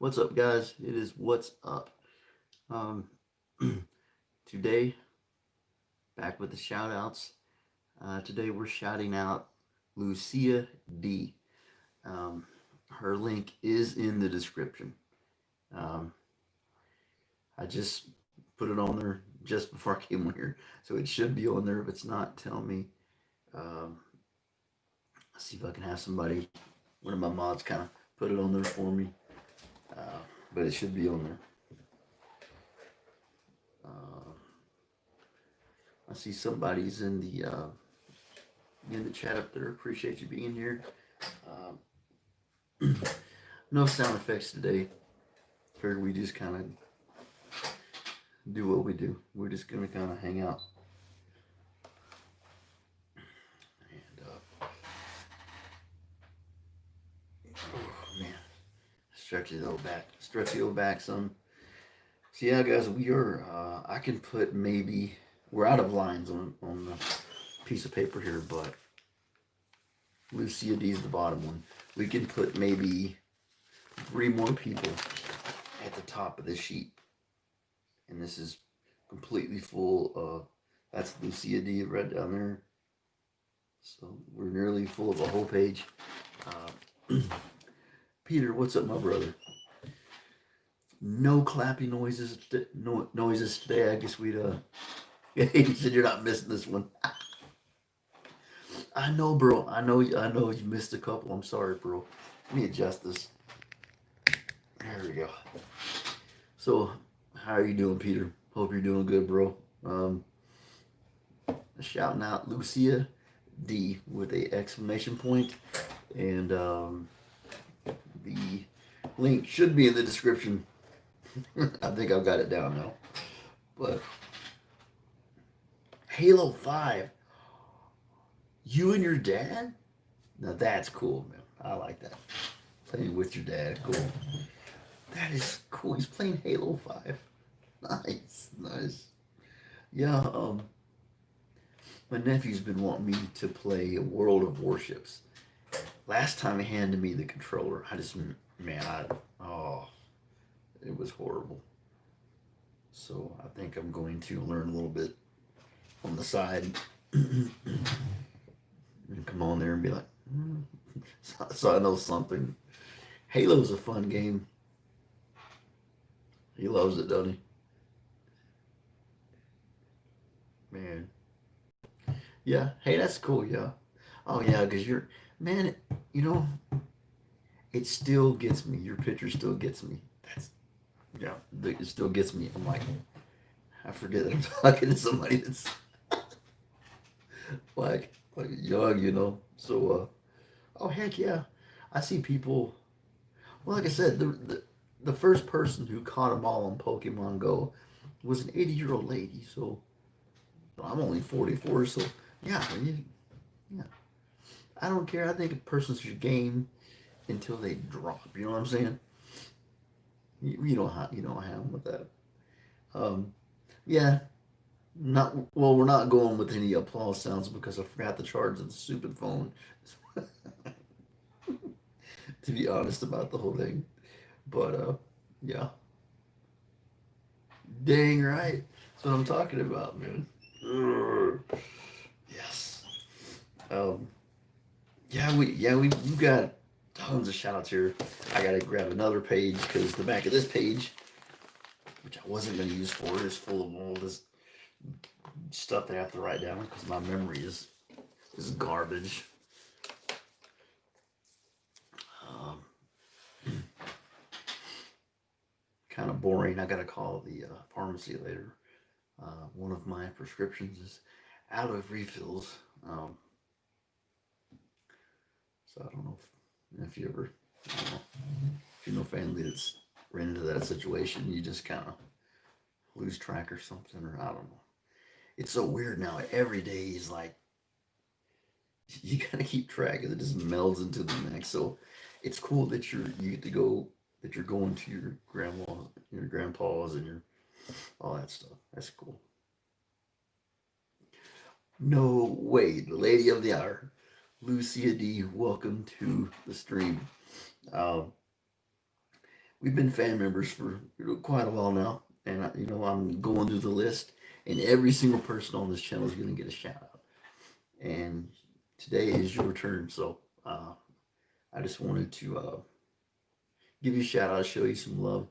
What's up, guys? It is What's Up. Um, Today, back with the shout outs. Today, we're shouting out Lucia D. Um, Her link is in the description. Um, I just put it on there just before I came on here, so it should be on there. If it's not, tell me. Um, Let's see if I can have somebody, one of my mods, kind of put it on there for me. Uh, but it should be on there. Uh, I see somebody's in the chat up there. Appreciate you being here. No sound effects today. Figured we just kind of do what we do. We're just gonna kind of hang out. And oh man, stretch the old back some. So yeah, guys, we are. I can put maybe we're out of lines on the piece of paper here, but Lucia D is the bottom one. We can put maybe three more people at the top of this sheet, and this is completely full of. That's Lucia D right down there. So we're nearly full of a whole page. Peter, what's up, my brother? No clappy noises. No noises today. I guess we'd. He said you're not missing this one. I know, bro. I know. I know you missed a couple. I'm sorry, bro. Let me adjust this. There we go. So, how are you doing, Peter? Hope you're doing good, bro. Shouting out Lucia D with a exclamation point, and the link should be in the description. I think I've got it down now. But Halo 5, you and your dad? Now that's cool, man. I like that. Playing with your dad, cool. That is cool. He's playing Halo 5. Nice, nice. Yeah, my nephew's been wanting me to play World of Warships. Last time he handed me the controller, oh, it was horrible. So I think I'm going to learn a little bit on the side and come on there and be like, so I know something. Halo's a fun game. He loves it, doesn't he? Man. Yeah. Hey, that's cool. Yeah. Oh yeah, because man. You know, it still gets me. Your picture still gets me. That's yeah. It still gets me. I'm like, I forget that I'm talking to somebody that's like young, you know. So, oh heck yeah, I see people. Well, like I said, the first person who caught them all on Pokemon Go was an 80-year-old lady. So I'm only 44. So yeah, yeah. I don't care. I think a person should game until they drop. You know what I'm saying? You don't have them with that. Um, yeah, not well. We're not going with any applause sounds because I forgot to charge the stupid phone. To be honest about the whole thing, but yeah, dang right. That's what I'm talking about, man. Urgh. Yes. Um. We've got tons of shout outs here. I gotta grab another page because the back of this page, which I wasn't gonna use for it, is full of all this stuff that I have to write down because my memory is garbage. Um, Kind of boring. I gotta call the pharmacy later. One of my prescriptions is out of refills. So I don't know if you ever, I don't know, if you know family that's ran into that situation, you just kind of lose track or something, or I don't know. It's so weird now. Every day is like you gotta keep track, and it just melds into the next. So it's cool that you get to go that you're going to your grandma, your grandpa's, and your all that stuff. That's cool. No way, the lady of the hour, Lucia D. Welcome to the stream. Um, we've been fan members for quite a while now, and I'm going through the list, and every single person on this channel is going to get a shout out. And today is your turn, so I just wanted to give you a shout out, show you some love.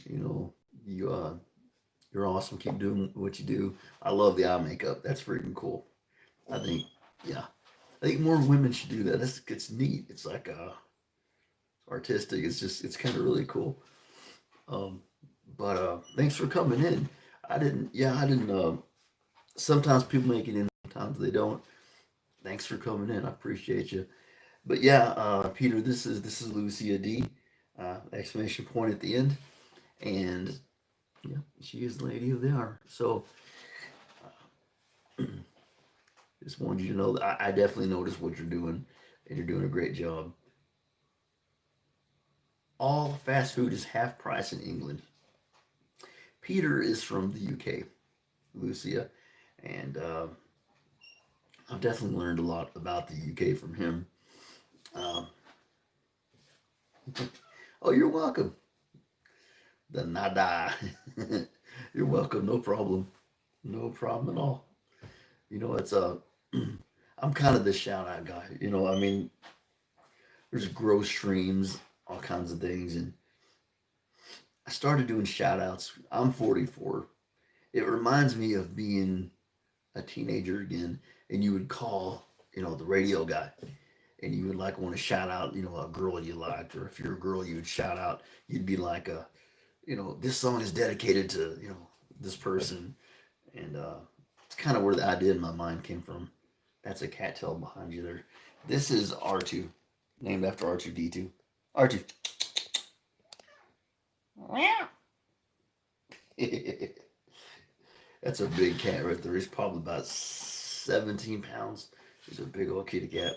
You know, you're awesome. Keep doing what you do. I love the eye makeup. That's freaking cool. I think, yeah, I think more women should do that. It's neat. It's like artistic. It's kind of really cool. Um, but thanks for coming in. I didn't. Sometimes people make it in, sometimes they don't. Thanks for coming in. I appreciate you. But yeah, Peter, this is Lucia D. Exclamation point at the end, and yeah, she is the lady of the hour. So just wanted you to know that I definitely noticed what you're doing, and you're doing a great job. All fast food is half price in England. Peter is from the UK, Lucia, and I've definitely learned a lot about the UK from him. Um, oh, you're welcome. The nada. You're welcome. No problem. No problem at all. It's I'm kind of the shout out guy. I mean, there's gross streams, all kinds of things, and I started doing shout outs. I'm 44. It reminds me of being a teenager again, and you would call, the radio guy, and you would like want to shout out, a girl you liked, or if you're a girl, you would shout out. You'd be like, this song is dedicated to, this person, and it's kind of where the idea in my mind came from. That's a cattail behind you there. This is R2, named after R2D2. R2. That's a big cat right there. He's probably about 17 pounds. He's a big old kitty cat.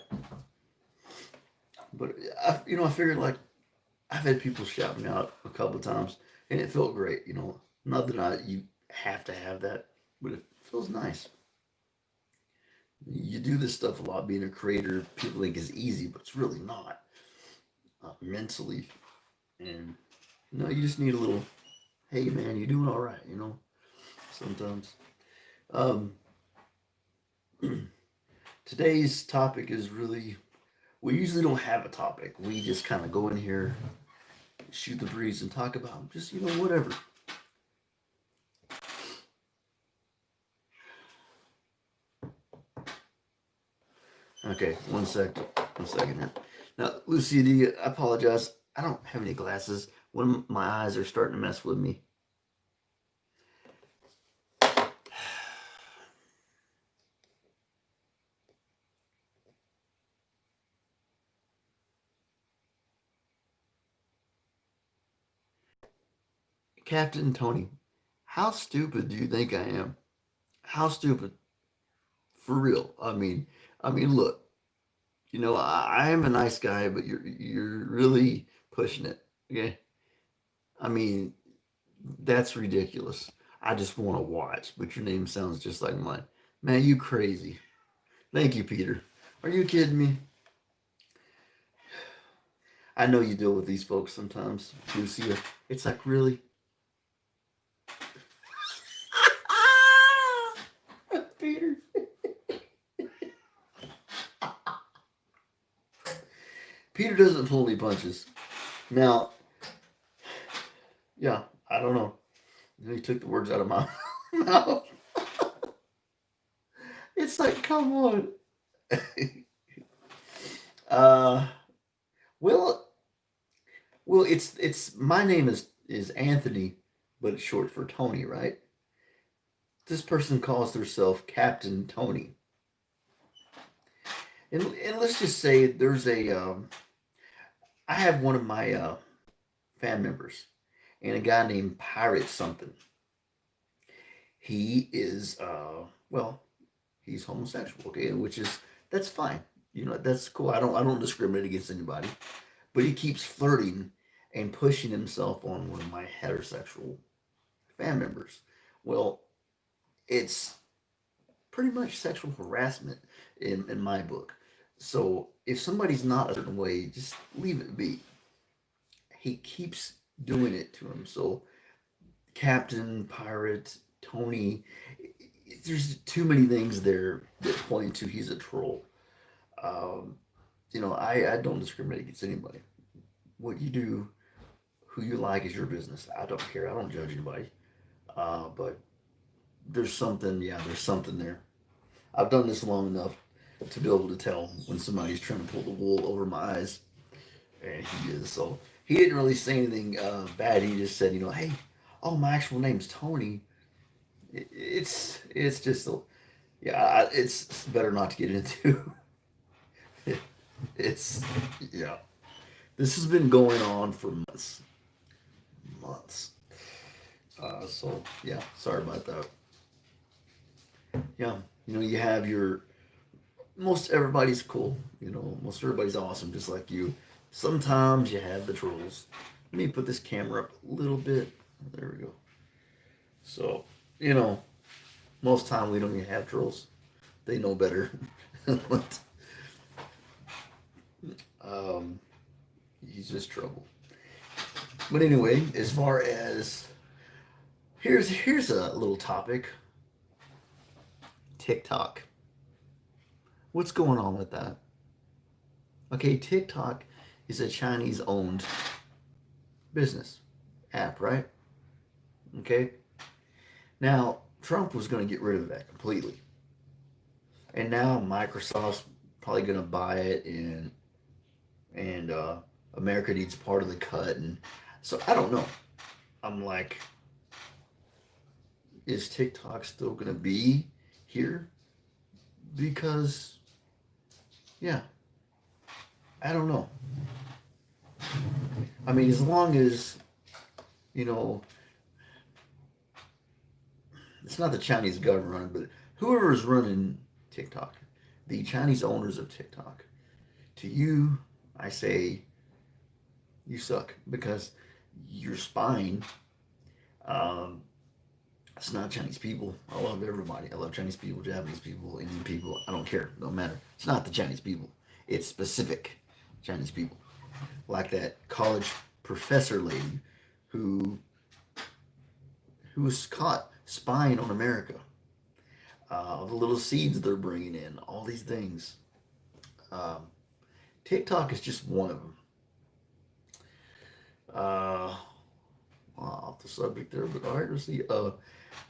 But I figured like I've had people shout me out a couple of times, and it felt great. Not that you have to have that, but it feels nice. You do this stuff a lot. Being a creator, people think is easy, but it's really not mentally. And you just need a little. Hey man, you doing all right? Sometimes. Um, Today's topic is really. We usually don't have a topic. We just kind of go in here, shoot the breeze, and talk about just whatever. Okay, one second here. Now, Lucy D, I apologize. I don't have any glasses. One of my eyes are starting to mess with me. Captain Tony, how stupid do you think I am? How stupid? For real. I mean, look. I am a nice guy, but you're really pushing it. Okay. I mean, that's ridiculous. I just want to watch, but your name sounds just like mine. Man, you crazy. Thank you, Peter. Are you kidding me? I know you deal with these folks sometimes, Lucia. It's like, really? Peter. Peter doesn't pull any punches. Now, yeah, I don't know. He took the words out of my mouth. It's like, come on. uh, well, it's my name is Anthony, but it's short for Tony, right? This person calls themselves Captain Tony, and let's just say there's I have one of my fan members, and a guy named Pirate something. He is well, he's homosexual, okay, which is that's fine. That's cool. I don't discriminate against anybody, but he keeps flirting and pushing himself on one of my heterosexual fan members. Well, it's pretty much sexual harassment in my book. So if somebody's not a certain way, just leave it be. He keeps doing it to him. So Captain, Pirate, Tony, there's too many things there that point to he's a troll. Um, I don't discriminate against anybody. What you do, who you like is your business. I don't care. I don't judge anybody. But there's something there. I've done this long enough to be able to tell when somebody's trying to pull the wool over my eyes, and he is. So he didn't really say anything bad. He just said, hey, oh, my actual name's Tony. It's just yeah. It's better not to get into. It's yeah. This has been going on for months, months. So yeah, sorry about that. Yeah, you have your most everybody's cool. Most everybody's awesome, just like you. Sometimes you have the trolls. Let me put this camera up a little bit. There we go. So, you know, most time we don't even have trolls. They know better. But, um, he's just trouble. But anyway, as far as here's a little topic. TikTok. What's going on with that? Okay, TikTok is a Chinese owned business app, right? Okay. Now, Trump was going to get rid of that completely. And now Microsoft's probably going to buy it and America needs part of the cut and so I don't know. I'm like is TikTok still going to be here? Because yeah, I don't know. I mean, as long as you know, it's not the Chinese government running, but whoever is running TikTok, the Chinese owners of TikTok, to you, I say you suck because you're spying. Um, it's not Chinese people. I love everybody. I love Chinese people, Japanese people, Indian people. I don't care. Don't matter. It's not the Chinese people. It's specific Chinese people, like that college professor lady who who was caught spying on America. The little seeds they're bringing in, all these things. Um, TikTok is just one of them. Uh, off the subject there, but all right, let's see.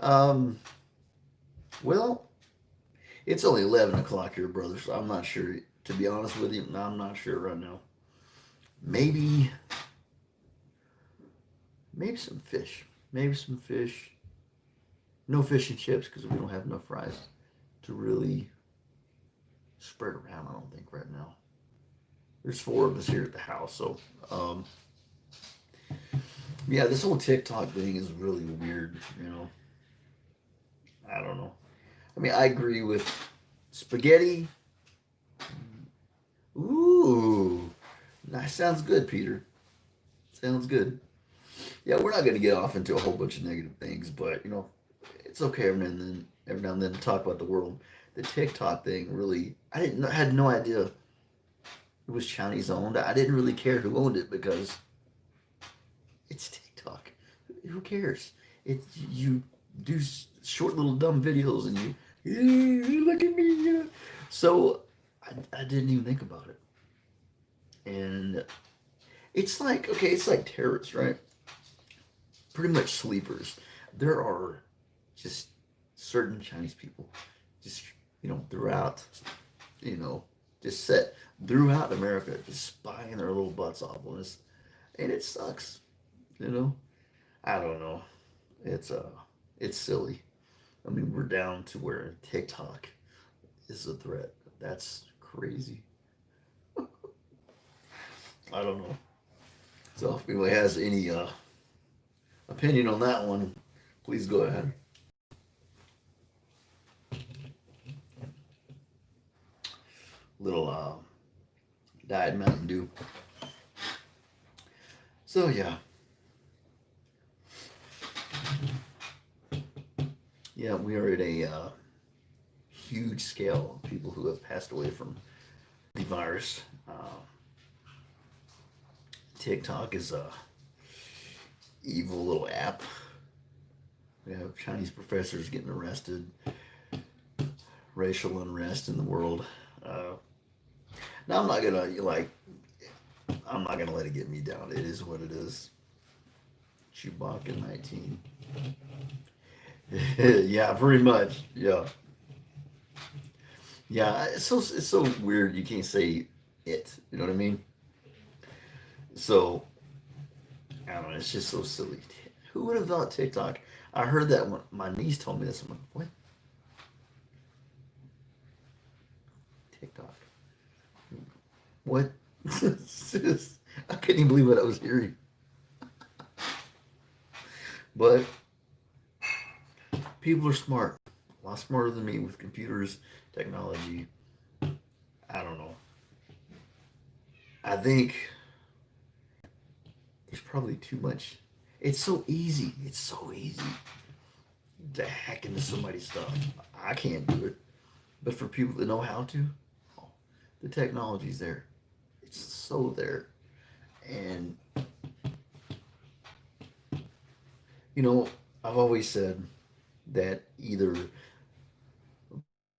Um, well, it's only 11 o'clock here, brother, so I'm not sure. To be honest with you, I'm not sure right now. Maybe, maybe some fish. Maybe some fish. No fish and chips because we don't have enough rice to really spread around. I don't think right now. There's four of us here at the house, so um, yeah, this whole TikTok thing is really weird. I don't know. I mean, I agree with spaghetti. Ooh, that sounds good, Peter. Sounds good. Yeah, we're not going to get off into a whole bunch of negative things, but it's okay every now and then to talk about the world. The TikTok thing really, I had no idea it was Chinese owned. I didn't really care who owned it because it's TikTok. Who cares? It you do short little dumb videos and look at me. So I didn't even think about it. And it's like okay, it's like terrorists, right? Pretty much sleepers. There are just certain Chinese people, just throughout, you know, just set throughout America, just spying their little butts off on us, and it sucks. You know, I don't know. It's it's silly. I mean, we're down to where TikTok is a threat. That's crazy. I don't know. So if anyone has any opinion on that one, please go ahead. Little Diet Mountain Dew. So yeah, yeah, we are at a huge scale of people who have passed away from the virus. TikTok is evil little app. We have Chinese professors getting arrested, racial unrest in the world. Uh, now I'm not gonna let it get me down. It is what it is. Chewbacca 19. Yeah, pretty much. Yeah, yeah. It's so weird. You can't say it. You know what I mean? So I don't know. It's just so silly. Who would have thought TikTok? I heard that when my niece told me this. I'm like, what? TikTok? What? I couldn't even believe what I was hearing. But people are smart, a lot smarter than me with computers, technology. I don't know. I think there's probably too much. It's so easy. It's so easy to hack into somebody's stuff. I can't do it. But for people that know how to, oh, the technology's there. It's so there. And, you know, I've always said that either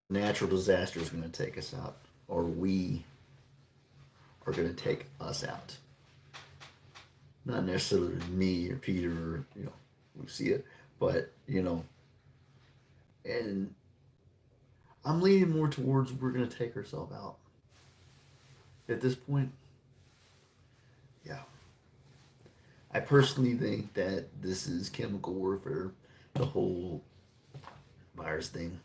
natural disaster is going to take us out or we are going to take us out. Not necessarily me or Peter or, Lucia, but, and I'm leaning more towards we're going to take ourselves out. At this point, yeah. I personally think that this is chemical warfare, the whole virus thing.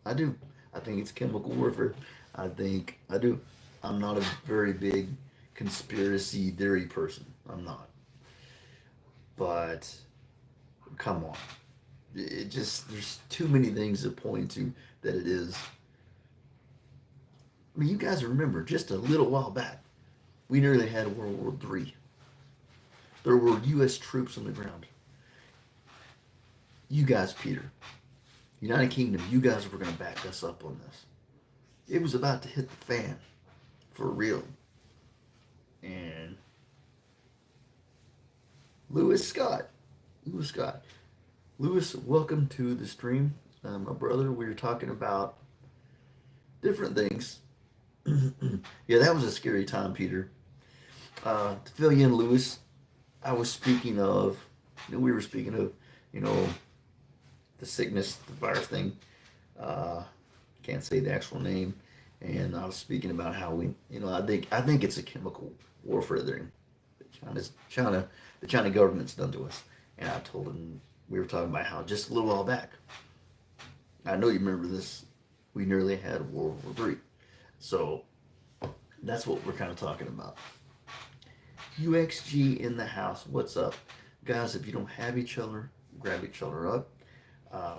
I do. I think it's chemical warfare. I do. I'm not a very big conspiracy theory person. I'm not. But come on. It just, there's too many things to point to that it is. I mean, you guys remember just a little while back, we nearly had World War III. There were U.S. troops on the ground. You guys, Peter, United Kingdom, you guys were going to back us up on this. It was about to hit the fan for real. And Lewis Scott, Lewis Scott, Lewis, welcome to the stream. My brother, we were talking about different things. Yeah, that was a scary time, Peter. To fill you in, Lewis, I was speaking of, we were speaking of, you know, the sickness, the virus thing. Uh, can't say the actual name. And I was speaking about how we, I think it's a chemical warfare thing that the China government's done to us. And I told him we were talking about how just a little while back, I know you remember this, we nearly had World War III. So that's what we're kind of talking about. UXG in the house. What's up? Guys, if you don't have each other, grab each other up. Uh,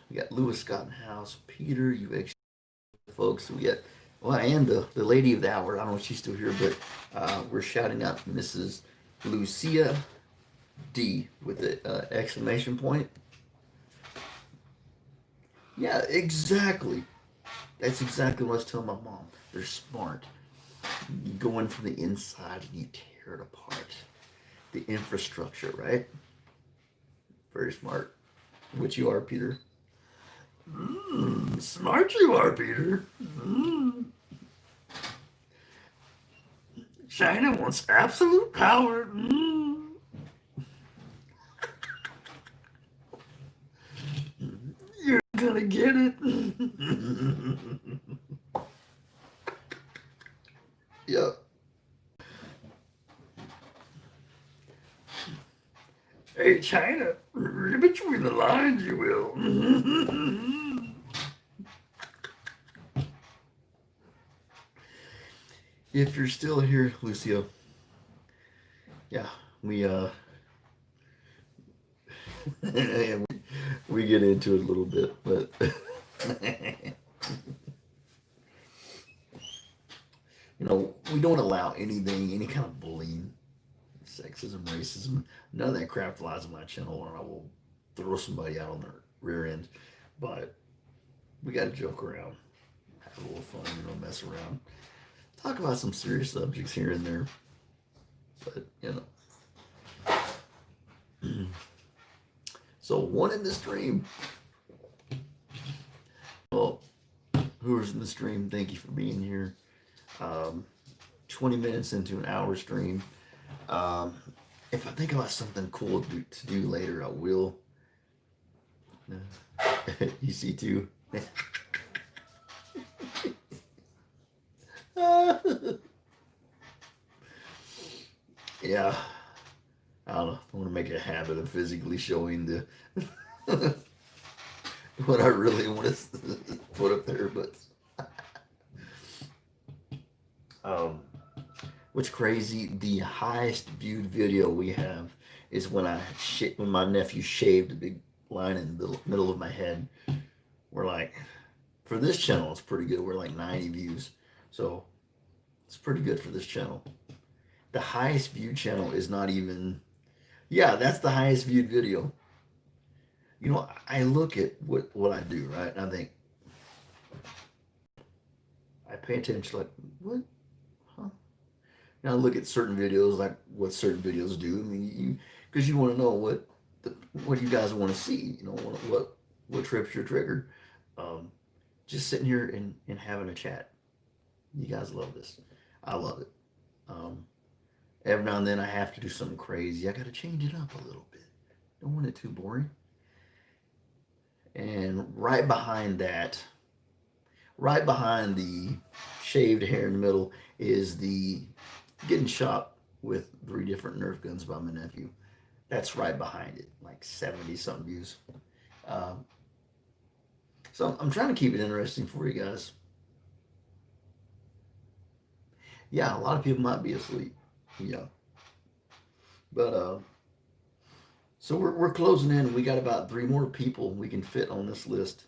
we got Lewis Scott in the house, Peter, UXG folks. We got, well, and the lady of the hour. I don't know if she's still here, but we're shouting out Mrs. Lucia D with the exclamation point. Yeah, exactly. That's exactly what I was telling my mom. They're smart. You go in from the inside and you tear it apart. The infrastructure, right? Very smart. Which you are, Peter. Smart you are, Peter. China wants absolute power. You're gonna get it. Yep. Hey, China, read between the lines, you will. If you're still here, Lucio, yeah, we we get into it a little bit, but we don't allow anything, any kind of bullying, sexism, racism, none of that crap flies on my channel, or I will throw somebody out on their rear end. But we got to joke around, have a little fun, mess around, talk about some serious subjects here and there, but So one in the stream. Well, whoever's in the stream, thank you for being here. 20 minutes into an hour stream. Um, if I think about something cool to do later, I will. You see too. Yeah, I don't know. I want to make a habit of physically showing the what I really want to put up there, but um, what's crazy? The highest viewed video we have is when my nephew shaved a big line in the middle of my head. We're like, for this channel, it's pretty good. We're like 90 views, so it's pretty good for this channel. The highest viewed channel is not even. Yeah, that's the highest viewed video. I look at what I do, right? And I think I pay attention, like what, huh? I look at certain videos, like what certain videos do. I mean, because you want to know what you guys want to see. What trips your trigger. Um, just sitting here and having a chat. You guys love this. I love it. Um, every now and then I have to do something crazy. I got to change it up a little bit. Don't want it too boring. And right behind the shaved hair in the middle, is the getting shot with 3 different Nerf guns by my nephew. That's right behind it, like 70 something views. Um, so I'm trying to keep it interesting for you guys. Yeah, a lot of people might be asleep. Yeah, but so we're closing in. We got about 3 more people we can fit on this list.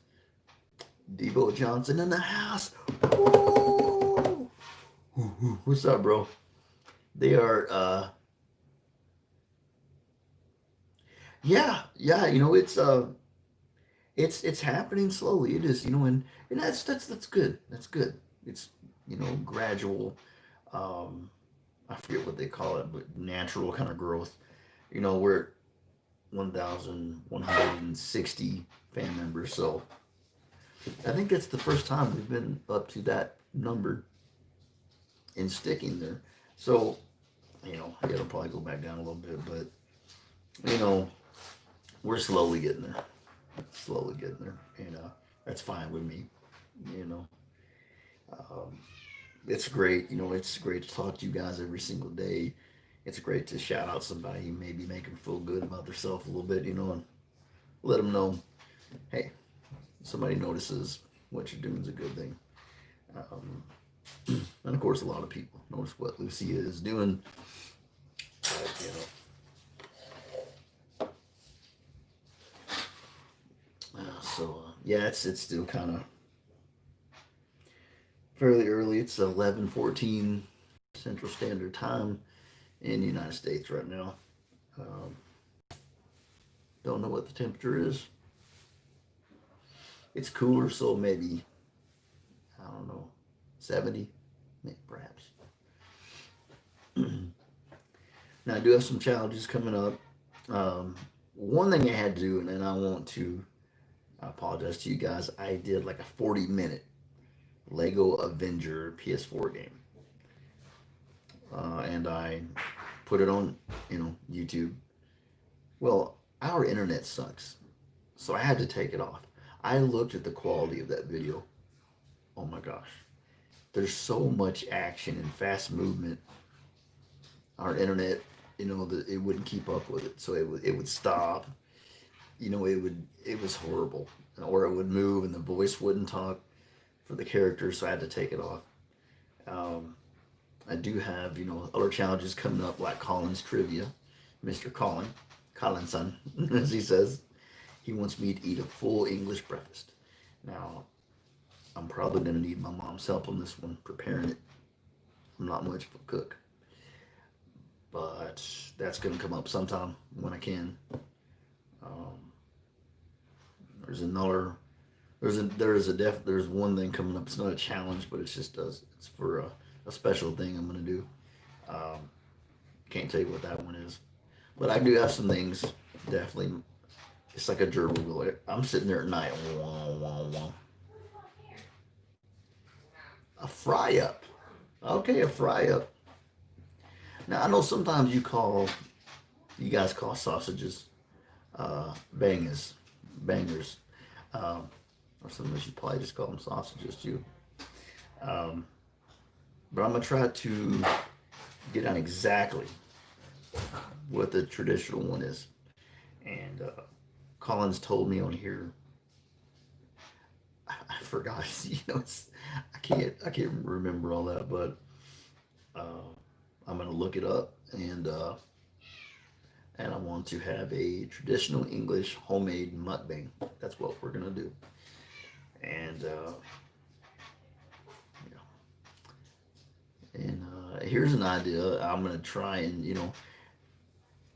Debo Johnson in the house. Woo! What's up, bro? They are yeah, it's happening slowly. It is, and that's good. That's good. It's, gradual. um I forget what they call it, but natural kind of growth. We're at 1,160 fan members, so I think that's the first time we've been up to that number and sticking there. So, it'll probably go back down a little bit, but you know, we're slowly getting there. Slowly getting there, and that's fine with me. You know, um, it's great. It's great to talk to you guys every single day. It's great to shout out somebody, maybe make them feel good about themselves a little bit, and let them know, hey, somebody notices what you're doing is a good thing. Um, and of course, a lot of people notice what Lucia is doing. But, yeah, it's still kind of fairly early. It's 11:14 Central Standard Time in the United States right now. Um, don't know what the temperature is. It's cooler, so maybe, I don't know, 70, maybe, perhaps. Now I do have some challenges coming up. One thing I had to do, and I apologize to you guys. I did like a 40-minute Lego Avenger PS4 game, and I put it on, YouTube. Well, our internet sucks, so I had to take it off. I looked at the quality of that video. Oh my gosh, there's so much action and fast movement. Our internet, it wouldn't keep up with it, so it would stop. It was horrible, or it would move and the voice wouldn't talk for the characters, so I had to take it off. Um, I do have, other challenges coming up, like Colin's trivia. Mr. Collinson, as he says, he wants me to eat a full English breakfast. Now, I'm probably going to need my mom's help on this one, preparing it. I'm not much of a cook, but that's going to come up sometime when I can. Um, there's another, there's one thing coming up. It's not a challenge, but it's just does. It's for a special thing I'm gonna do. Um, can't tell you what that one is, but I do have some things. Definitely, it's like a gerbil wheel. I'm sitting there at night. Wah, wah, wah. A fry up. Okay, a fry up. Now I know sometimes you guys call sausages bangers, bangers, um, or sometimes you probably just call them sausages too. Um, but I'm gonna try to get on exactly what the traditional one is. And Collins told me on here, I forgot. I can't remember all that, but uh, I'm gonna look it up and I want to have a traditional English homemade mukbang. That's what we're gonna do. And here's an idea. I'm gonna try and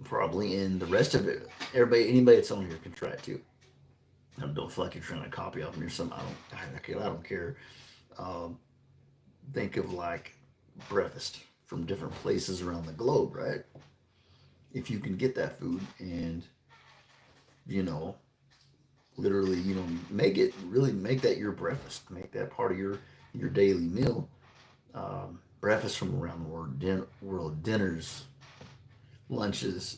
probably in the rest of it, anybody that's on here can try it too. Don't feel like you're trying to copy off me or something. I don't care. Um, think of like breakfast from different places around the globe, right? If you can get that food and you know literally make that your breakfast, make that part of your daily meal. Breakfast from around the world, dinners, lunches,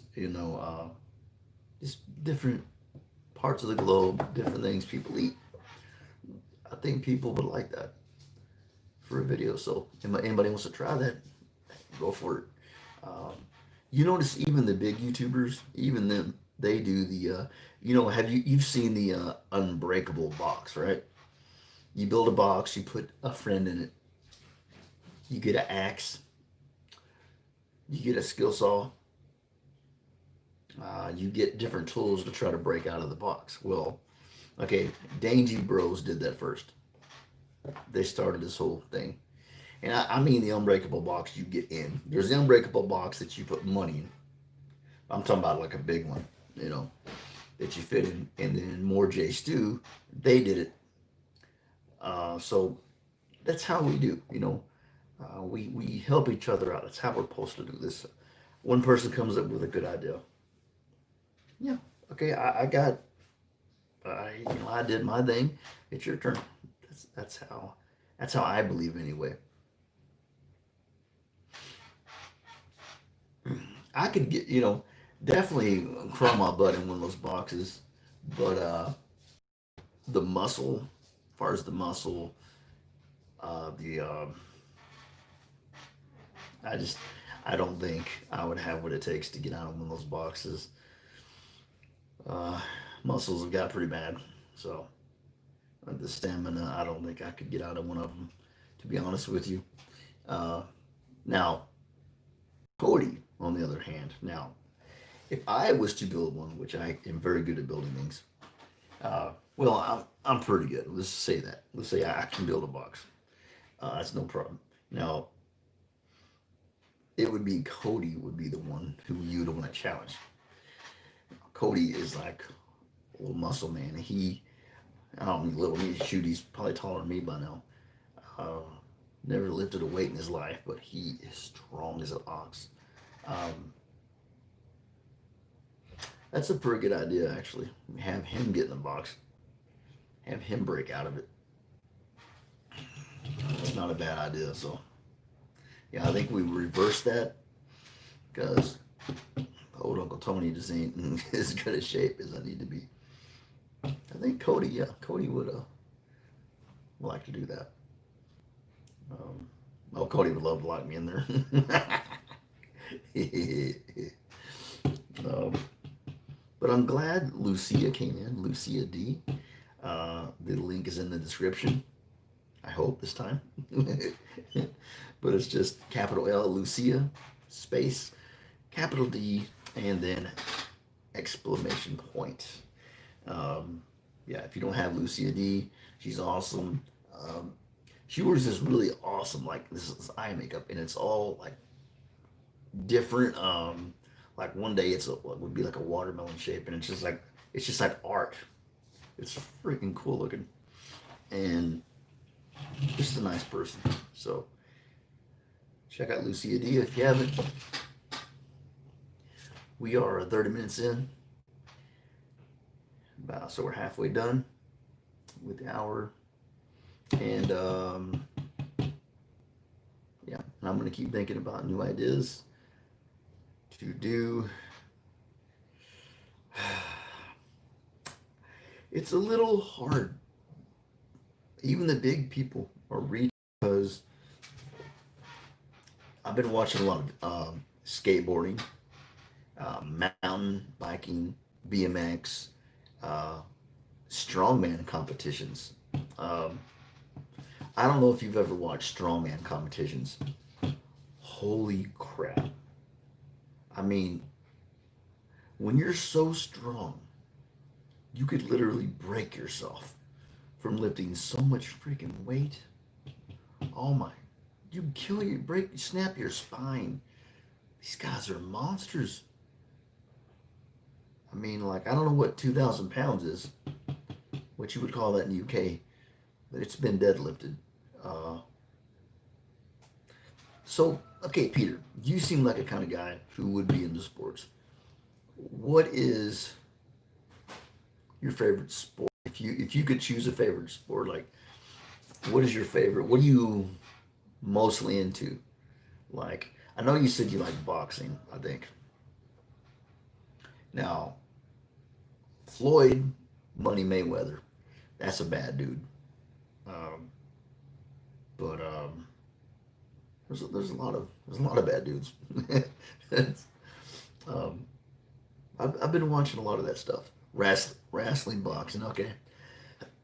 just different parts of the globe, different things people eat. I think people would like that for a video. So, anybody wants to try that, go for it. Um, you notice even the big YouTubers, even them, they do you've seen the unbreakable box, right? You build a box, you put a friend in it, you get an axe, you get a skill saw, you get different tools to try to break out of the box. Well, okay, Dangy Bros did that first. They started this whole thing. And I mean the unbreakable box you get in. There's the unbreakable box that you put money in. I'm talking about like a big one, you know, that you fit in. And then More J Stew, they did it. So that's how we do, we help each other out. That's how we're supposed to do this. One person comes up with a good idea. Yeah, okay, I did my thing. It's your turn. That's how I believe anyway. I could get, definitely crawl my butt in one of those boxes, but the muscle, as far as the muscle, the I just I don't think I would have what it takes to get out of one of those boxes. Uh, Muscles have got pretty bad, so the stamina, I don't think I could get out of one of them, to be honest with you. Uh, Now, Cody, on the other hand, now if I was to build one, which I am very good at building things, well, I'm pretty good. Let's say that. Let's say I can build a box. That's no problem. Now, it would be Cody would be the one who you'd want to challenge. Cody is like a little muscle man. I don't mean little. Shoot, he's probably taller than me by now. Uh, Never lifted a weight in his life, but he is strong as an ox. Um, that's a pretty good idea, actually. Have him get in the box. Have him break out of it. It's not a bad idea. So, yeah, I think we reverse that because old Uncle Tony just ain't in as good a shape as I need to be. I think Cody would like to do that. Cody would love to lock me in there. um, but I'm glad Lucia came in, Lucia D. The link is in the description. I hope this time. But it's just capital L, Lucia, space, capital D, and then exclamation point. Um, yeah, if you don't have Lucia D, she's awesome. Um, she wears this really awesome, like this is eye makeup, and it's all like different. Like one day what would be like a watermelon shape, and it's just like art. It's freaking cool looking, and just a nice person. So Check out Lucia D if you haven't. We are 30 minutes in. So we're halfway done with the hour. And yeah, and I'm going to keep thinking about new ideas to do. It's a little hard. Even the big people are reaching because I've been watching a lot of skateboarding, mountain biking, BMX, uh, strongman competitions. Um, I don't know if you've ever watched strongman competitions. Holy crap. I mean, when you're so strong, you could literally break yourself from lifting so much freaking weight. Oh my. You kill you, break, snap your spine. These guys are monsters. I mean, like, I don't know what 2,000 pounds is, what you would call that in the UK, but it's been deadlifted. Uh, so, okay, Peter, you seem like a kind of guy who would be into sports. What is your favorite sport? If you could choose a favorite sport, like what is your favorite? What are you mostly into? Like I know you said you like boxing, I think. Now, Floyd Money Mayweather, that's a bad dude. Um, but there's a lot of bad dudes. um, I've been watching a lot of that stuff. Wrestling, boxing. Okay.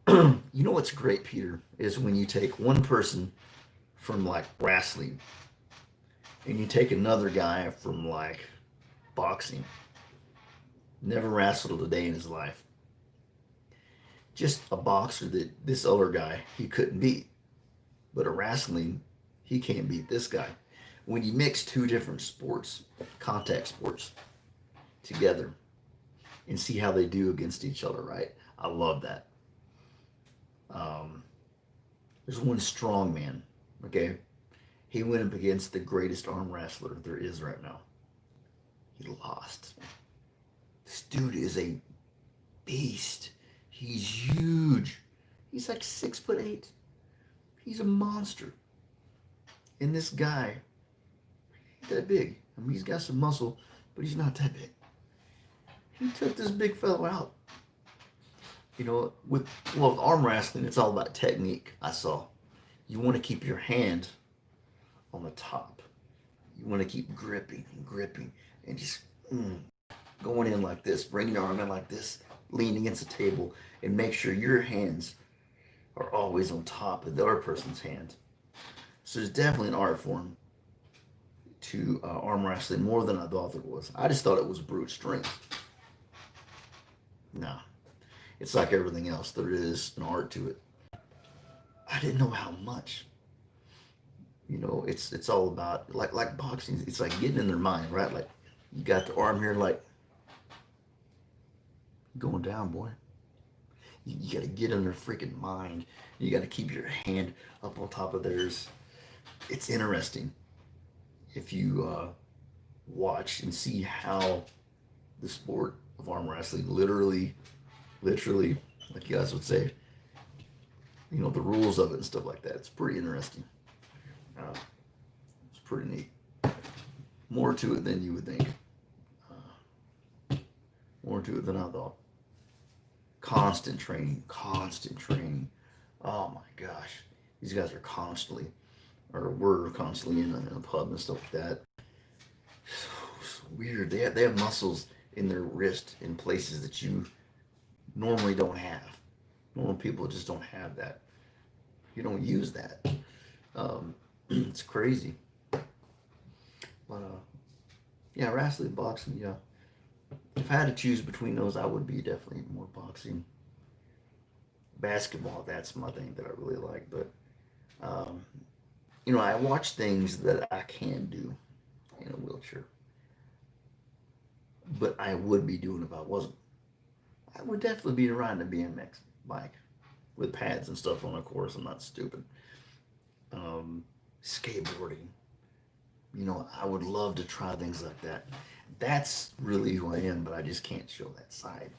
You know what's great, Peter, is when you take one person from like wrestling and you take another guy from like boxing, never wrestled a day in his life, just a boxer that this other guy he couldn't beat, but a wrestling he can't beat this guy. When you mix two different sports, contact sports, together and see how they do against each other, right? I love that. Um, there's one strong man, okay? He went up against the greatest arm wrestler there is right now. He lost. This dude is a beast. He's huge. He's like 6'8". He's a monster. And this guy, ain't that big. I mean, he's got some muscle, but he's not that big. He took this big fellow out. You know, with arm wrestling, it's all about technique. I saw. You want to keep your hand on the top. You want to keep gripping, and just going in like this, bringing your arm in like this, lean against the table, and make sure your hands are always on top of the other person's hand. So there's definitely an art form to arm wrestling more than I thought there was. I just thought it was brute strength. No, it's like everything else. There is an art to it. I didn't know how much. You know, it's all about like boxing. It's like getting in their mind, right? Like you got the arm here, like going down, boy. You got to get in their freaking mind. You got to keep your hand up on top of theirs. It's interesting if you watch and see how the sport of arm wrestling literally, like you guys would say, you know, the rules of it and stuff like that. It's pretty interesting. Uh, it's pretty neat. More to it than you would think. Uh, More to it than I thought. Constant training, constant training. Oh my gosh, these guys are constantly, or were constantly in a pub and stuff like that. So weird. They have muscles in their wrist in places that you normally don't have. Normal people just don't have that. You don't use that. It's crazy. But yeah, wrestling, boxing, yeah. If I had to choose between those, I would be definitely more boxing. Basketball, that's my thing that I really like. But um, you know, I watch things that I can do in a wheelchair, but I would be doing if I wasn't. I would definitely be riding a BMX bike with pads and stuff on. Of course, I'm not stupid. Um, Skateboarding. I would love to try things like that. That's really who I am, but I just can't show that side.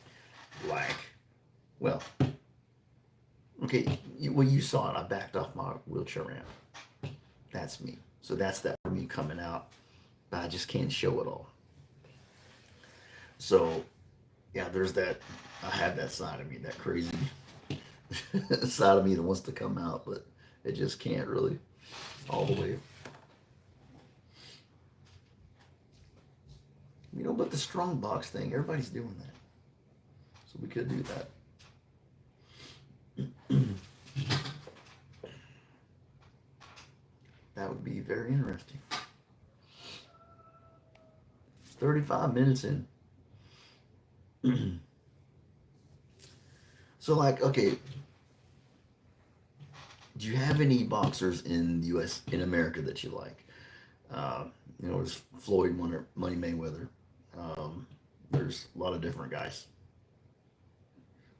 Like, well, okay, well, you saw it. I backed off my wheelchair ramp. That's me. So that's that for me coming out, but I just can't show it all. So, yeah, there's that. I have that side of me, that crazy side of me that wants to come out, but it just can't really all the way. But the strong box thing, everybody's doing that. So we could do that. That would be very interesting. 35 minutes in. So, like, okay, do you have any boxers in the U.S., in America that you like? There's Floyd Money Mayweather. There's a lot of different guys.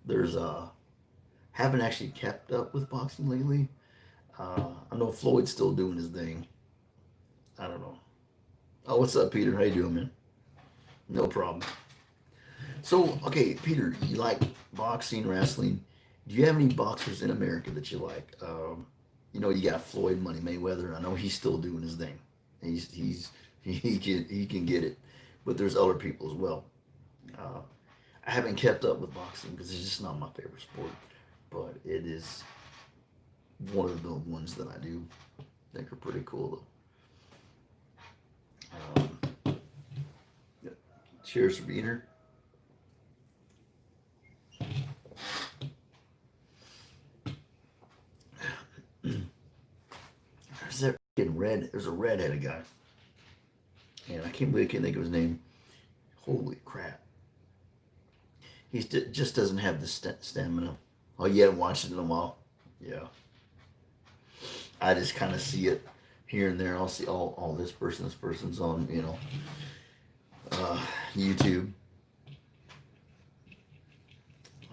There's haven't actually kept up with boxing lately. I know Floyd's still doing his thing. I don't know. Oh, what's up, Peter? How you doing, man? No problem. So, okay, Peter, you like boxing, wrestling. Do you have any boxers in America that you like? You got Floyd Money Mayweather. I know he's still doing his thing. He can get it, but there's other people as well. Uh, I haven't kept up with boxing because it's just not my favorite sport, but it is one of the ones that I do think are pretty cool. Yeah. Cheers for being here. There's that red. There's a redheaded guy, and I can't believe I can't think of his name. Holy crap! He just doesn't have the stamina. Oh, you haven't watched it in a while. Yeah, I just kind of see it here and there. I'll see all this person's on uh, YouTube.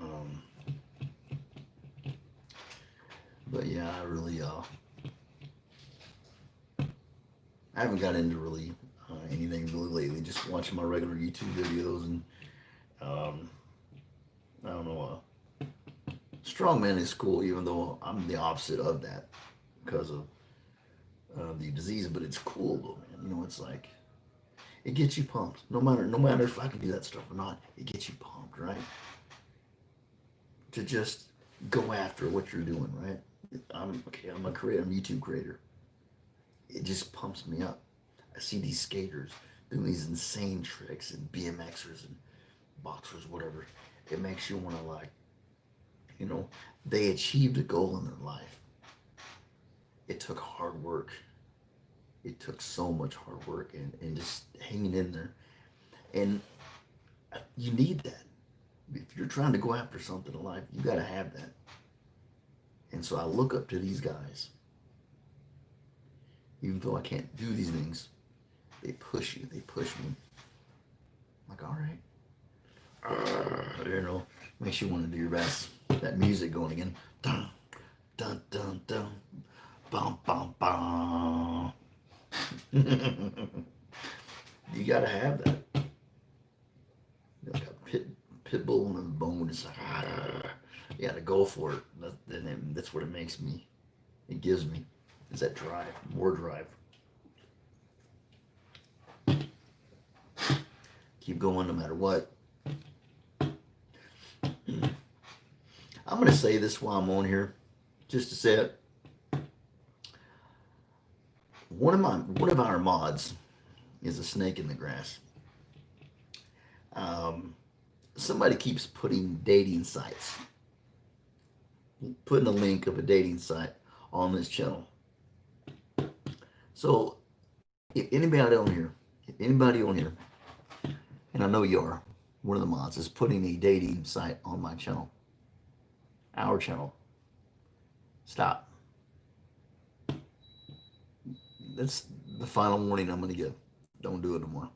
Um, but yeah, I haven't got into really anything really lately. Just watching my regular YouTube videos and um, I don't know. Strongman is cool, even though I'm the opposite of that because of the disease. But it's cool though, man. It's like it gets you pumped. No matter if I can do that stuff or not, it gets you pumped, right? To just go after what you're doing, right? I'm okay. I'm a creator. I'm a YouTube creator. It just pumps me up. I see these skaters doing these insane tricks and BMXers and boxers, whatever. It makes you want to you know, they achieved a goal in their life. It took hard work. It took so much hard work and just hanging in there. And you need that. If you're trying to go after something in life, you got to have that. And so I look up to these guys. Even though I can't do these things, they push you. They push me. I'm like, all right. Makes you want to do your best. That music going again. Dun, dun, dun, dun. Bum, bum, bum. You got to have that. Like a pit bull on the bone. It's like, you got to go for it. That's what it makes me. It gives me. Is that drive, more drive. Keep going no matter what. I'm going to say this while I'm on here, just to say it. One of our mods is a snake in the grass. Somebody keeps putting dating sites, putting a link of a dating site on this channel. So if anybody on here, and I know you are, one of the mods is putting a dating site on my channel, our channel. Stop. That's the final warning I'm going to give. Don't do it no more.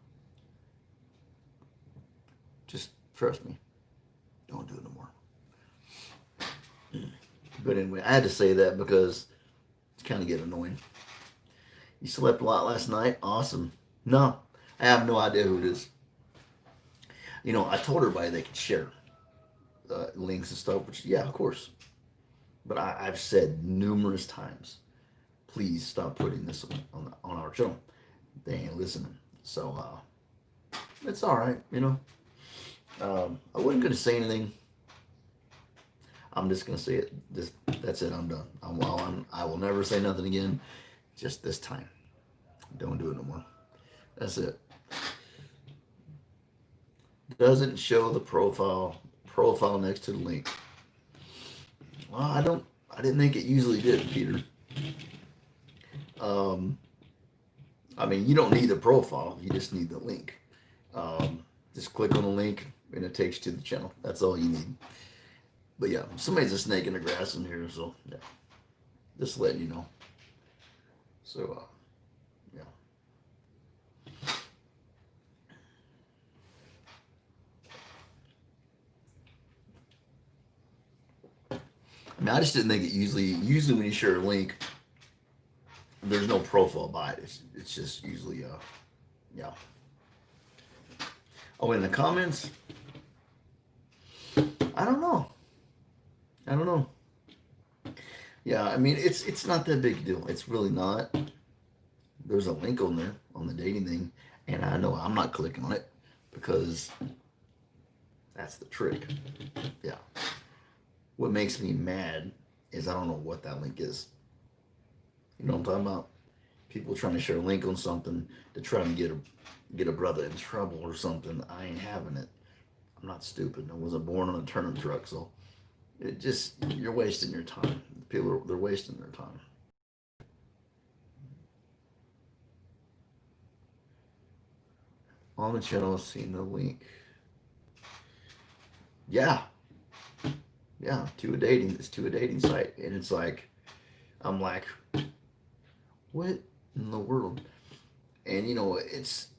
Just trust me. Don't do it no more. But anyway, I had to say that because it's kind of getting annoying. You slept a lot last night? Awesome. No, I have no idea who it is. I told everybody they could share links and stuff, which, yeah, of course. But I've said numerous times, please stop putting this on our channel. They ain't listening. So, it's all right. I wasn't going to say anything. I'm just going to say it. That's it. I'm done. I will never say nothing again. Just this time. Don't do it no more. That's it. Doesn't show the profile next to the link. Well, I didn't think it usually did, Peter. I mean, you don't need the profile. You just need the link. Just click on the link and it takes you to the channel. That's all you need. But yeah, somebody's a snake in the grass in here, so yeah, just letting you know. So yeah. I mean, I just didn't think it usually when you share a link, there's no profile by it. It's just usually yeah. Oh, in the comments, I don't know. I don't know. Yeah, I mean, it's not that big a deal. It's really not. There's a link on there on the dating thing, and I know I'm not clicking on it because that's the trick. Yeah. What makes me mad is I don't know what that link is. You know what I'm talking about? People trying to share a link on something to try and get a brother in trouble or something. I ain't having it. I'm not stupid. I wasn't born on a turnip truck, so you're wasting your time. They're wasting their time. On the channel, I've seen the link. Yeah, it's to a dating site, and it's like, I'm like, what in the world? And it's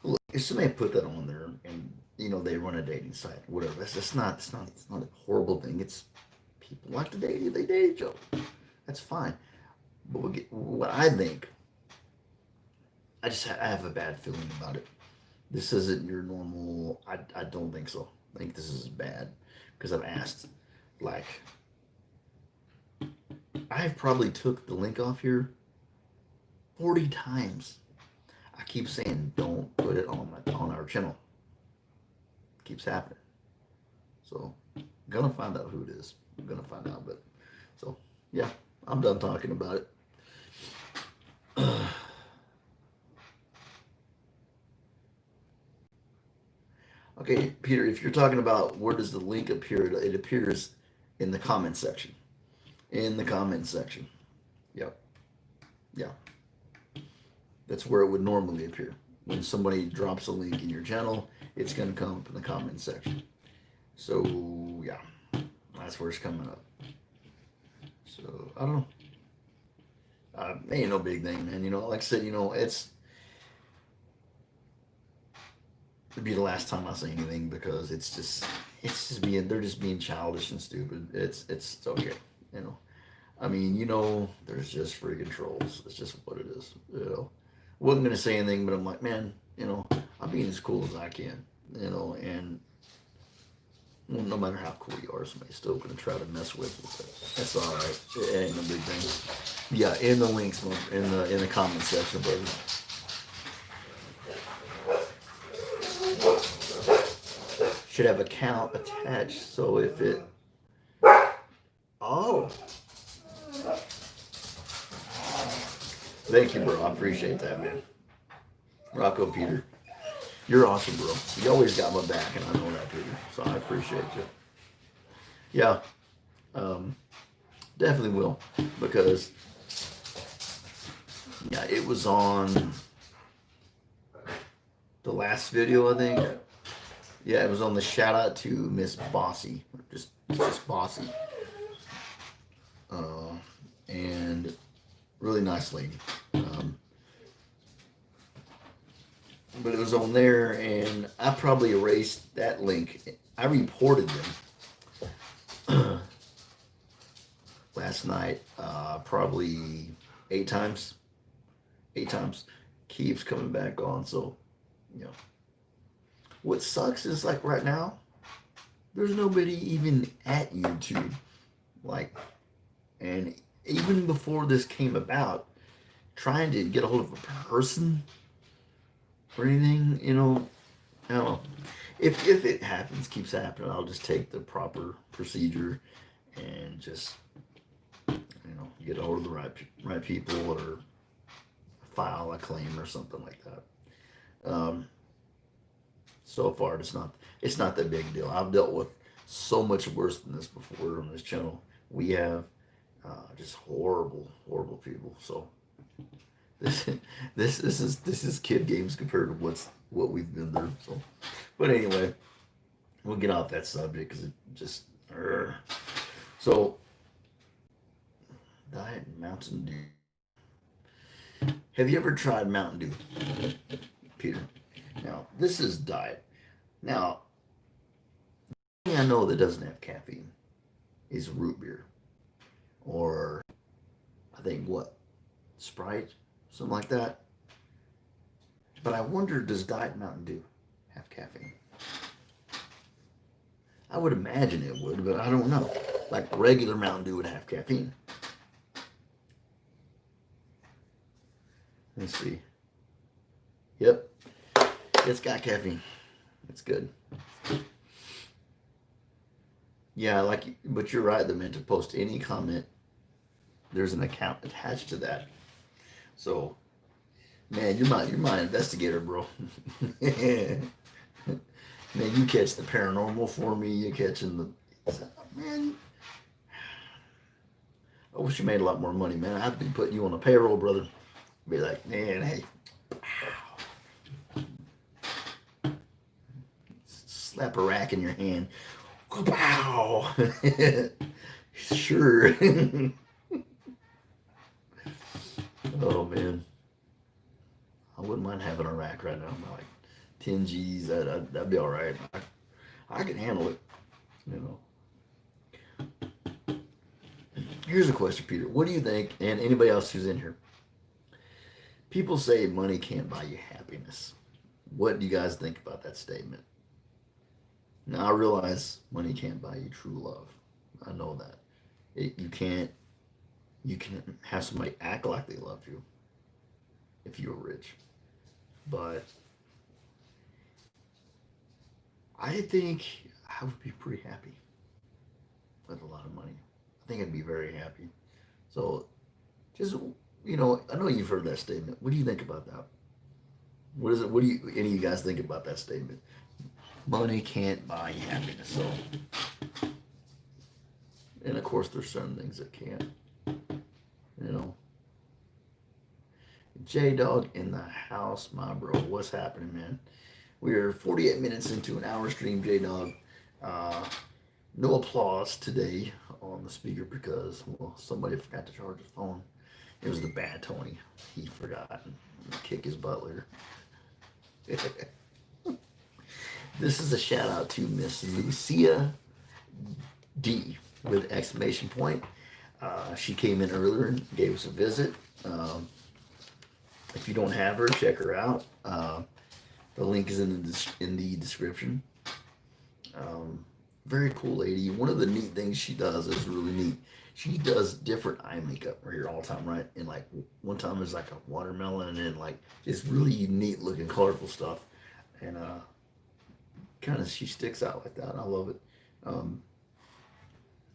look, if somebody put that on there, and they run a dating site, whatever. It's not a horrible thing. It's people like to date, they date each other. That's fine. But what I think, I have a bad feeling about it. This isn't your normal. I don't think so. I think this is bad because I've asked, like, I've probably took the link off here 40 times. I keep saying don't put it on our channel. It keeps happening. So I'm gonna find out who it is. I'm gonna find out, but so yeah, I'm done talking about it. Okay, Peter, if you're talking about where does the link appear, it appears in the comment section. In the comment section. Yep. Yeah. That's where it would normally appear. When somebody drops a link in your channel, it's going to come up in the comment section. So, yeah, that's where it's coming up. So, I don't know. Ain't no big thing, man. Like I said, it'd be the last time I say anything because they're just being childish and stupid. It's okay. I mean, there's just freaking trolls. It's just what it is. Wasn't gonna say anything, but I'm like, man, I'm being as cool as I can, and well, no matter how cool you are, somebody's still gonna try to mess with you. That's all right. It ain't no big thing. Yeah, in the links, in the comment section, baby. Should have a count attached, so if it. Oh. Thank you, bro. I appreciate that, man. Rocco, Peter. You're awesome, bro. You always got my back, and I know that, Peter. So I appreciate you. Yeah. Definitely will. Because, yeah, it was on the last video, I think. Yeah, it was on the shout out to Miss Bossy. Just Bossy. And really nice lady. But it was on there, and I probably erased that link. I reported them last night, probably 8 times. 8 times, keeps coming back on. So, you know, what sucks is like right now, there's nobody even at YouTube. Like, and even before this came about, trying to get a hold of a person or anything, you know, I don't know. If it happens, keeps happening, I'll just take the proper procedure and just, you know, get a hold of the right people or file a claim or something like that. So far, it's not that big a deal. I've dealt with so much worse than this before on this channel. We have just horrible people. So this this is kid games compared to what we've been through. So, but anyway, we'll get off that subject because it just. So, Diet Mountain Dew. Have you ever tried Mountain Dew, Peter? Now this is diet. Now, the thing I know that doesn't have caffeine is root beer, or I think what, Sprite, something like that. But I wonder, does Diet Mountain Dew have caffeine? I would imagine it would, but I don't know. Like regular Mountain Dew would have caffeine. Let's see. Yep, it's got caffeine. It's good. Yeah, like, but you're right. They meant to post any comment. There's an account attached to that. So, man, you're my investigator, bro. Man, you catch the paranormal for me. You catching the man. I wish you made a lot more money, man. I'd be putting you on a payroll, brother. Be like, man, hey, slap a rack in your hand. Wow. Sure. Oh man, I wouldn't mind having a rack right now. Like 10 G's, that'd be all right. I can handle it. You know. Here's a question, Peter. What do you think, and anybody else who's in here? People say money can't buy you happiness. What do you guys think about that statement? Now I realize money can't buy you true love. I know that. You can't. You can have somebody act like they love you if you're rich, but I think I would be pretty happy with a lot of money. I think I'd be very happy. So, just, you know, I know you've heard that statement. What do you think about that? What is it? What do you any of you guys think about that statement? Money can't buy you happiness. So, and of course, there's certain things that can. You know, J Dog in the house, my bro. What's happening, man? We're 48 minutes into an hour stream, J Dog. No applause today on the speaker because, well, somebody forgot to charge his phone. It was the bad Tony. He forgot and kick his butt later. This is a shout out to Miss Lucia D with exclamation point. She came in earlier and gave us a visit. If you don't have her, check her out. The link is in the description. Very cool lady. One of the neat things she does is really neat. She does different eye makeup right here all the time, right? And like one time there's like a watermelon and like just really neat looking, colorful stuff. And kind of she sticks out like that. I love it.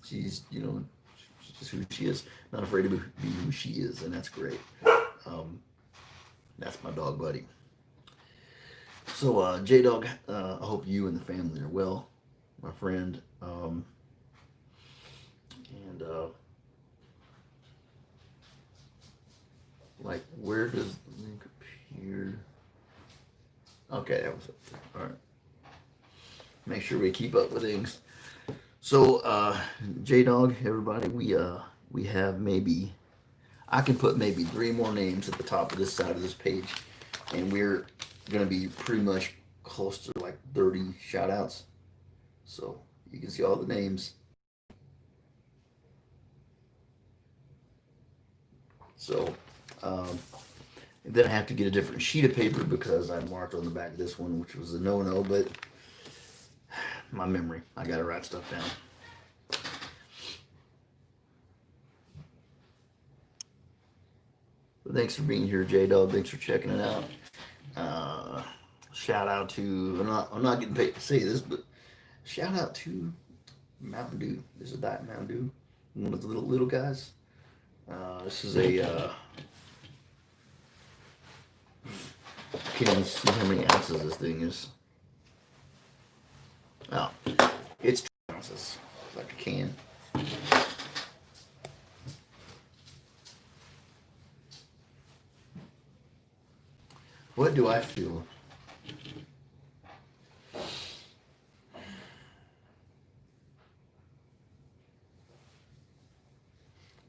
She's, you know, she's just who she is. Not afraid to be who she is, and that's great. That's my dog buddy. So J Dog, I hope you and the family are well, my friend. And like, where does the link appear? Okay, that was it. All right. Make sure we keep up with things. So J Dog, everybody, we have maybe, I can put maybe 3 more names at the top of this side of this page, and we're gonna be pretty much close to like 30 shout outs. So you can see all the names. So And then I have to get a different sheet of paper because I marked on the back of this one, which was a no-no, but my memory, I gotta write stuff down. But thanks for being here, J-Dog. Thanks for checking it out. Shout out to, I'm not getting paid to say this, but shout out to Mountain Dew. There's a Diet Mountain Dew, one of the little guys. This is a, I can't even see how many ounces this thing is. Oh, it's 2 ounces, like a can. What do I feel?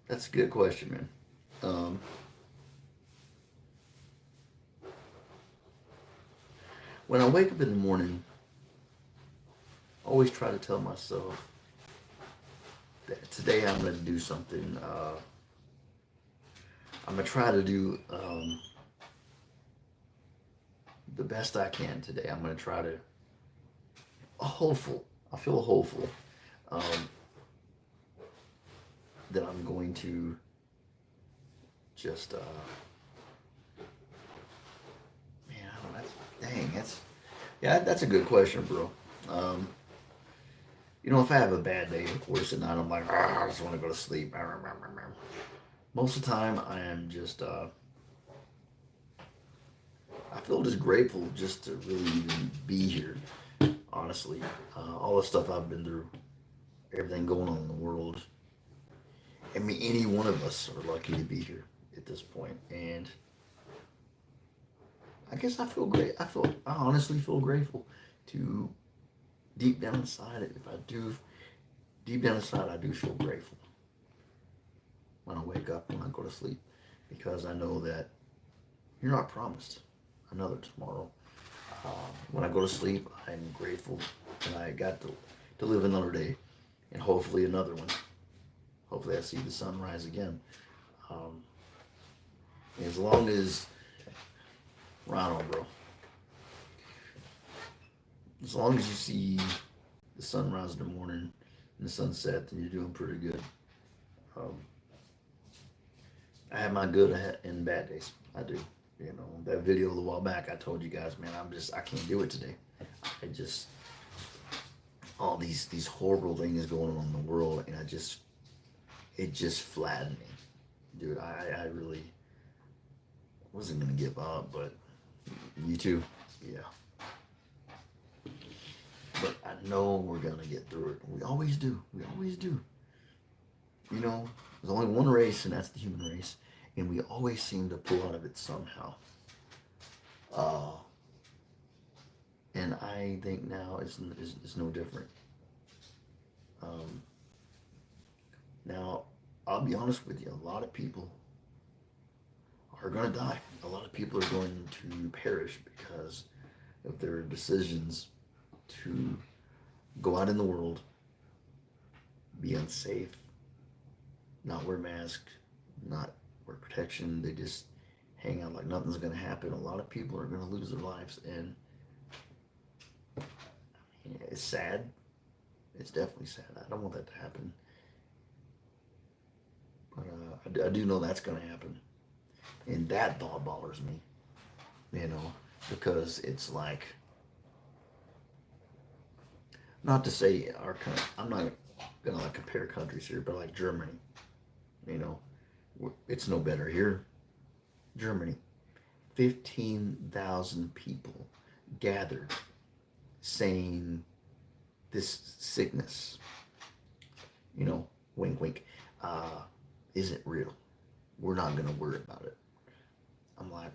That's a good question, man. When I wake up in the morning, I always try to tell myself that today I'm going to do something. I'm going to try to do the best I can today. I'm going to try to, hopeful. I feel hopeful that I'm going to just, man, I don't know. Dang, that's a good question, bro. You know, if I have a bad day, of course, at night I'm like, I just want to go to sleep. Most of the time, I am just, I feel just grateful just to really even be here, honestly. All the stuff I've been through, everything going on in the world. I mean, any one of us are lucky to be here at this point, and I guess I feel great. I honestly feel grateful to deep down inside. If I do, deep down inside, I do feel grateful when I wake up, when I go to sleep, because I know that you're not promised another tomorrow. When I go to sleep, I'm grateful that I got to live another day, and hopefully another one. Hopefully I see the sun rise again. As long as, right on, bro. As long as you see the sunrise in the morning and the sunset, then you're doing pretty good. Um, I have my good and bad days. I do. You know, that video a little while back, I told you guys, man, I can't do it today. I just, all these horrible things going on in the world, and it just flattened me. Dude, I really wasn't going to give up, but you too. Yeah. But I know we're going to get through it. We always do. We always do. You know, there's only one race, and that's the human race. And we always seem to pull out of it somehow. And I think now it's no different. Now, I'll be honest with you. A lot of people are going to die. A lot of people are going to perish because of their decisions to go out in the world, be unsafe, not wear masks, not wear protection. They just hang out like nothing's going to happen. A lot of people are going to lose their lives, and it's sad. It's definitely sad. I don't want that to happen. But I do know that's going to happen. And that thought bothers me, you know, because it's like, not to say our country, I'm not going to like compare countries here, but like Germany, you know, it's no better here. Germany, 15,000 people gathered saying this sickness, you know, wink, wink, isn't real. We're not going to worry about it. I'm like,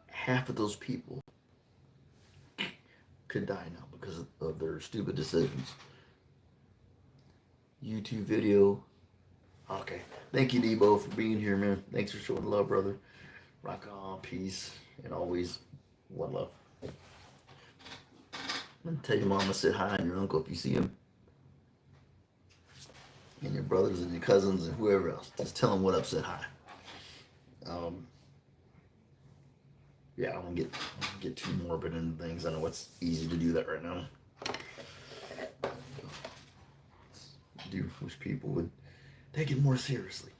half of those people could die now because of their stupid decisions. YouTube video. Okay. Thank you, Debo, for being here, man. Thanks for showing love, brother. Rock on, peace, and always one love. I'm going to tell your mama sit hi and your uncle if you see him. And your brothers and your cousins and whoever else. Just tell them what up, said hi. yeah, I don't get too morbid into things. I know it's easy to do that right now. I do wish people would take it more seriously,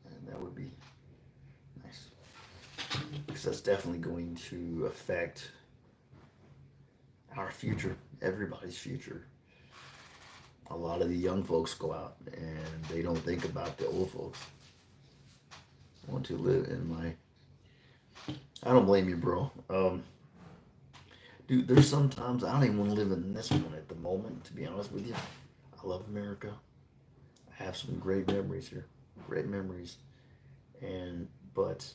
and that would be nice because that's definitely going to affect our future, everybody's future. A lot of the young folks go out and they don't think about the old folks. Want to live in my. I don't blame you, bro. Dude, there's sometimes I don't even want to live in this one at the moment. To be honest with you, I love America. I have some great memories here, great memories, and but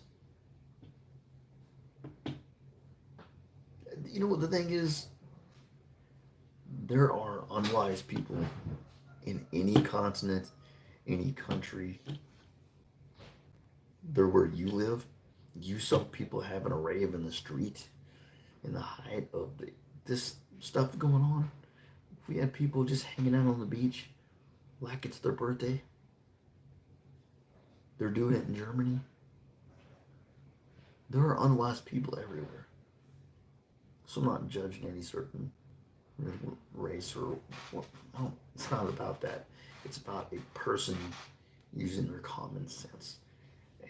you know what the thing is? There are unwise people in any continent, any country. There where you live, you saw people having a rave in the street in the height of this stuff going on. We had people just hanging out on the beach like it's their birthday. They're doing it in Germany. There are unwise people everywhere. So I'm not judging any certain race or no, it's not about that. It's about a person using their common sense.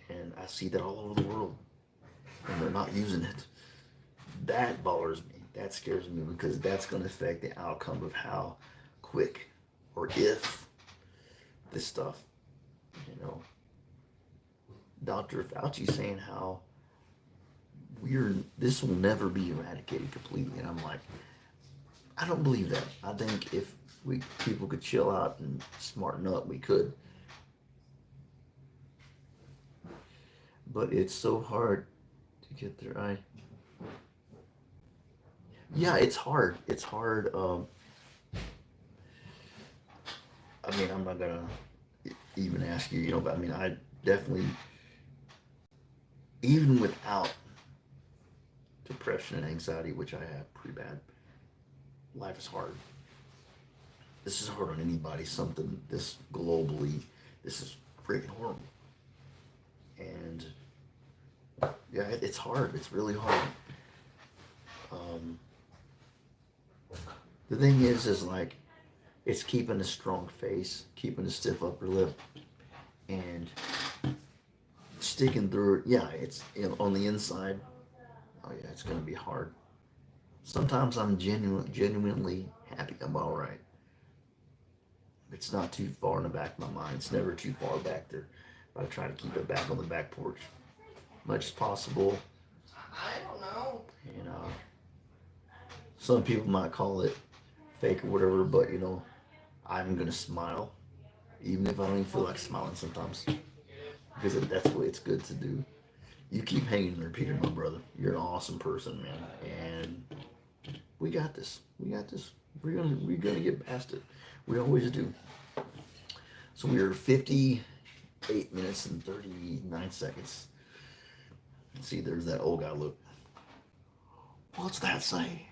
And I see that all over the world. And they're not using it. That bothers me. That scares me because that's going to affect the outcome of how quick or if this stuff, you know, Dr. Fauci saying how this will never be eradicated completely. And I'm like, I don't believe that. I think if people could chill out and smarten up, we could. But it's so hard to get there. Yeah, it's hard. It's hard. I mean, I'm not gonna even ask you, but I mean, I definitely, even without depression and anxiety, which I have pretty bad, life is hard. This is hard on anybody. Something this globally, this is freaking horrible. And yeah, it's hard. It's really hard. Um, the thing is like, it's keeping a strong face, keeping a stiff upper lip, and sticking through it. Yeah, it's on the inside. Oh yeah, it's gonna be hard. Sometimes I'm genuinely happy. I'm all right. It's not too far in the back of my mind. It's never too far back there. But I try to keep it back on the back porch, much as possible. I don't know. And some people might call it fake or whatever, but I'm gonna smile, even if I don't even feel like smiling sometimes, because that's the way it's good to do. You keep hanging there, Peter, my brother. You're an awesome person, man, and we got this. We got this. We're gonna get past it. We always do. So we are 58 minutes and 39 seconds. See, there's that old guy. Look, what's that say?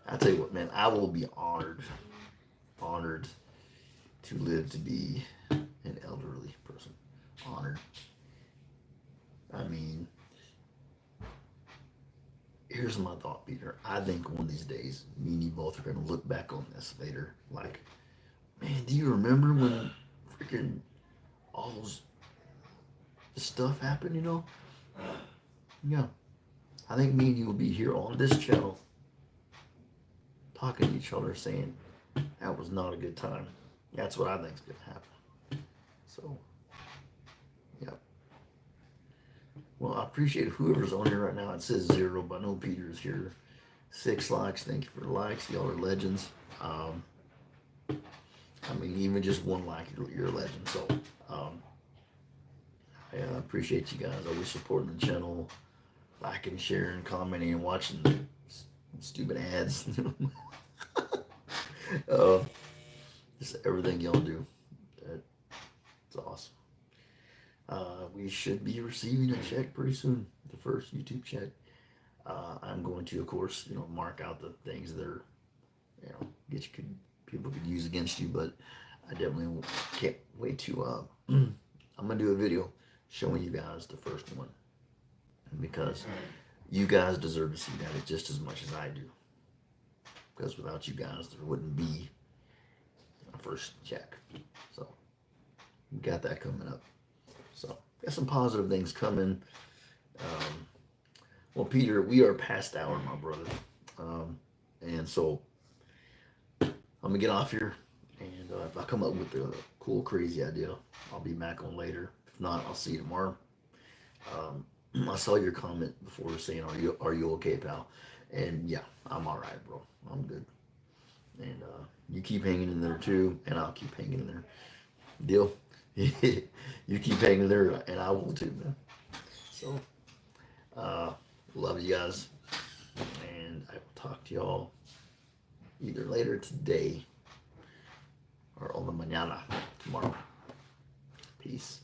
I tell you what, man, I will be honored to live to be an elderly person. Honored. I mean, here's my thought, Peter. I think one of these days, me and you both are going to look back on this later. Like, man, do you remember when freaking all those stuff happened, Yeah. I think me and you will be here on this channel talking to each other saying, that was not a good time. That's what I think is going to happen. So, yeah. Well, I appreciate whoever's on here right now. It says 0, but I know Peter's here. 6 likes. Thank you for the likes. Y'all are legends. I mean, even just 1 like, you're a legend. So, yeah, I appreciate you guys always supporting the channel, liking, sharing, commenting, and watching the stupid ads. uh, just everything y'all do. It's awesome. We should be receiving a check pretty soon. The first YouTube check. I'm going to, of course, mark out the things that are, people could use against you. But I definitely can't wait to. I'm gonna do a video showing you guys the first one because you guys deserve to see that just as much as I do. Because without you guys, there wouldn't be a first check. So we got that coming up. So got some positive things coming. Well, Peter, we are past the hour, my brother, and so I'm gonna get off here. And if I come up with a cool, crazy idea, I'll be back on later. If not, I'll see you tomorrow. I saw your comment before saying, "Are you okay, pal?" And yeah, I'm all right, bro. I'm good. And you keep hanging in there too, and I'll keep hanging in there. Deal? You keep hanging in there, and I will too, man. So, love you guys, and I will talk to y'all either later today or on the mañana tomorrow. Peace.